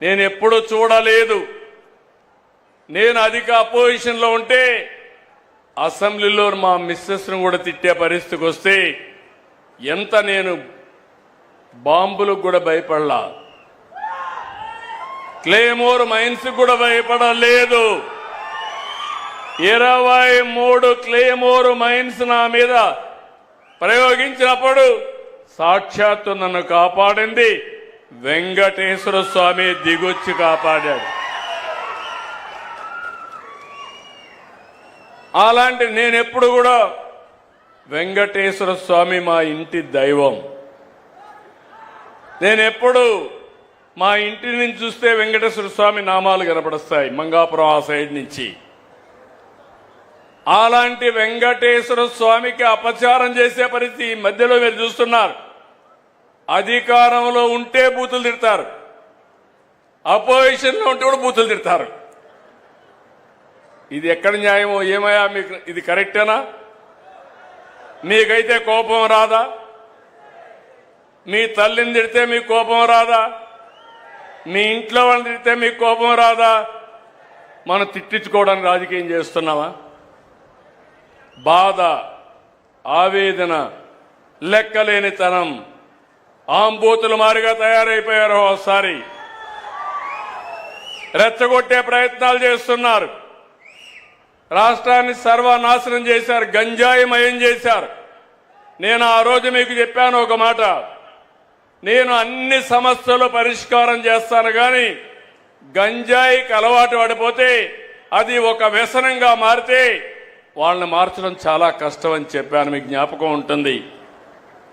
నేను ఎప్పుడూ చూడలేదు. నేను అధిక అపోజిషన్లో ఉంటే అసెంబ్లీలో మా మిస్సెస్ను కూడా తిట్టే పరిస్థితికి వస్తే ఎంత నేను బాంబులకు కూడా భయపడలా, క్లేమోర్ మైన్స్ కూడా భయపడలేదు. 23 క్లేమోర్ మైన్స్ నా మీద ప్రయోగించినప్పుడు సాక్షాత్తు నన్ను కాపాడింది వెంకటేశ్వర స్వామి దిగొచ్చి కాపాడాడు. అలాంటి నేనెప్పుడు కూడా వెంకటేశ్వర స్వామి మా ఇంటి దైవం. నేనెప్పుడు మా ఇంటి నుంచి చూస్తే వెంకటేశ్వర స్వామి నామాలు కనపడస్తాయి మంగాపురం ఆ సైడ్ నుంచి. అలాంటి వెంకటేశ్వర స్వామికి అపచారం చేసే పరిస్థితి ఈ మధ్యలో మీరు చూస్తున్నారు. అధికారంలో ఉంటే బూతులు తిడతారు, అపోజిషన్లో ఉంటే కూడా బూతులు తిడతారు. ఇది ఎక్కడ న్యాయమో ఏమయ్యా? మీకు ఇది కరెక్టేనా? మీకైతే కోపం రాదా? మీ తల్లిని తిడితే మీకు కోపం రాదా? మీ ఇంట్లో వాళ్ళని తిడితే మీకు కోపం రాదా? మనం తిట్టించుకోవడానికి రాజకీయం చేస్తున్నావా? బాధ, ఆవేదన, లెక్కలేనితనం, ఆంబూతులు మారిగా తయారైపోయారు. ఒకసారి రెచ్చగొట్టే ప్రయత్నాలు చేస్తున్నారు. రాష్ట్రాన్ని సర్వనాశనం చేశారు, గంజాయిమయం చేశారు. నేను ఆ రోజు మీకు చెప్పాను ఒక మాట, నేను అన్ని సమస్యలు పరిష్కారం చేస్తాను కానీ గంజాయికి అలవాటు పడిపోతే అది ఒక వ్యసనంగా మారితే వాళ్ళని మార్చడం చాలా కష్టం అని చెప్పాను, మీకు జ్ఞాపకం ఉంటుంది.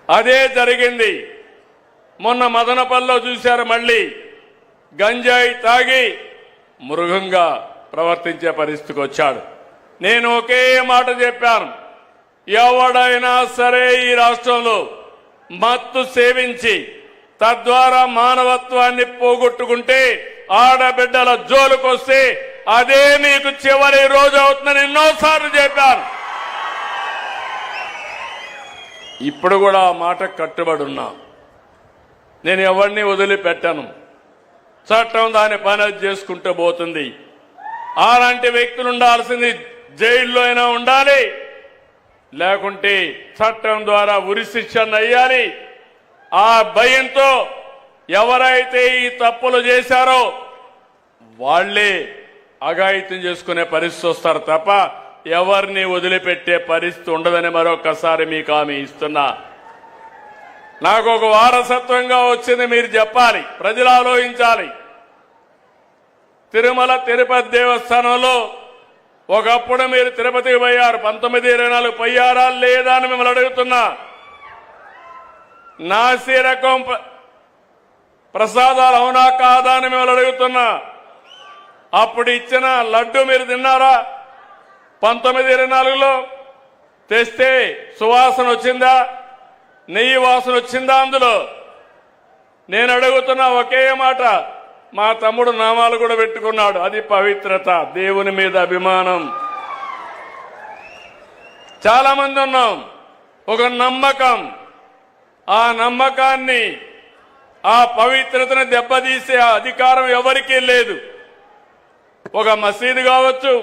అదే జరిగింది. మొన్న మదనపల్లిలో చూశారు, మళ్ళీ గంజాయి తాగి మృగంగా ప్రవర్తించే పరిస్థితికి వచ్చాడు. నేను ఒకే మాట చెప్పాను, ఎవడైనా సరే ఈ రాష్ట్రంలో మత్తు సేవించి తద్వారా మానవత్వాన్ని పోగొట్టుకుంటే ఆడబిడ్డల జోలుకొస్తే అదే మీకు చివరి రోజు అవుతుందని ఎన్నోసార్లు చెప్పాను. ఇప్పుడు కూడా ఆ మాట కట్టుబడి ఉన్నా. నేను ఎవరిని వదిలిపెట్టాను. చట్టం దాని పని చేసుకుంటూ పోతుంది. అలాంటి వ్యక్తులు ఉండాల్సింది జైల్లో అయినా ఉండాలి, లేకుంటే చట్టం ద్వారా ఉరి శిక్షణ అయ్యాలి. ఆ భయంతో ఎవరైతే ఈ తప్పులు చేశారో వాళ్లే అఘాయిత్యం చేసుకునే పరిస్థితి వస్తారు తప్ప ఎవరిని వదిలిపెట్టే పరిస్థితి ఉండదని మరొకసారి మీకు హామీ ఇస్తున్నా. నాకు ఒక వారసత్వంగా వచ్చింది మీరు చెప్పాలి, ప్రజలు ఆలోచించాలి. తిరుమల తిరుపతి దేవస్థానంలో ఒకప్పుడు మీరు తిరుపతికి పోయారు, 1924 పోయారా లేదా అని మిమ్మల్ని అడుగుతున్నా. నాసి రకం ప్రసాదాలు అవునా కాదా అని మిమ్మల్ని అడుగుతున్నా. అప్పుడు ఇచ్చిన లడ్డు మీరు తిన్నారా? 1924లో తెస్తే సువాసన వచ్చిందా? నెయ్యి వాసన వచ్చిందా అందులో? నేను అడుగుతున్నా ఒకే మాట. మా తమ్ముడు నామాలు కూడా పెట్టుకున్నాడు, అది పవిత్రత, దేవుని మీద అభిమానం. చాలా మంది ఉన్నాం, ఒక నమ్మకం. ఆ నమ్మకాన్ని, ఆ పవిత్రతను దెబ్బతీసే అధికారం ఎవరికీ లేదు. ఒక మసీదు కావచ్చు,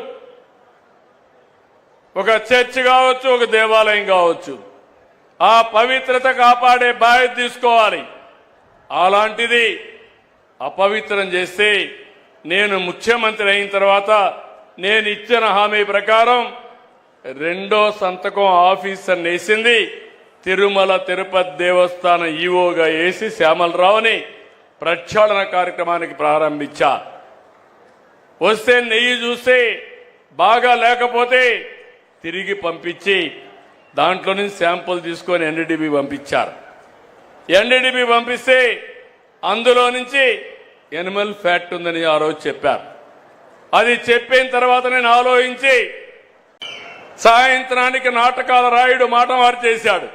ఒక చర్చ్ కావచ్చు, ఒక దేవాలయం కావచ్చు, ఆ పవిత్రత కాపాడే బాధ్యత తీసుకోవాలి. అలాంటిది అపవిత్రం చేస్తే నేను ముఖ్యమంత్రి అయిన తర్వాత నేను ఇచ్చిన హామీ ప్రకారం రెండో సంతకం ఆఫీసర్ వేసింది తిరుమల తిరుపతి దేవస్థానం ఈవోగా వేసి శ్యామలరావుని ప్రక్షాళన కార్యక్రమానికి ప్రారంభించా. వస్తే నెయ్యి చూస్తే బాగా లేకపోతే తిరిగి పంపించి దాంట్లో నుంచి శాంపుల్ తీసుకొని ఎన్డీడీబీ పంపించారు. ఎన్డీడీబీ పంపిస్తే అందులో నుంచి ఎనిమల్ ఫ్యాట్ ఉందని ఆ రోజు చెప్పారు. అది చెప్పిన తర్వాత నేను ఆలోచించి సాయంత్రానికి నాటకాల రాయుడు మాట మార్చేశాడు.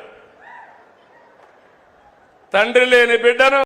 తండ్రి లేని బిడ్డను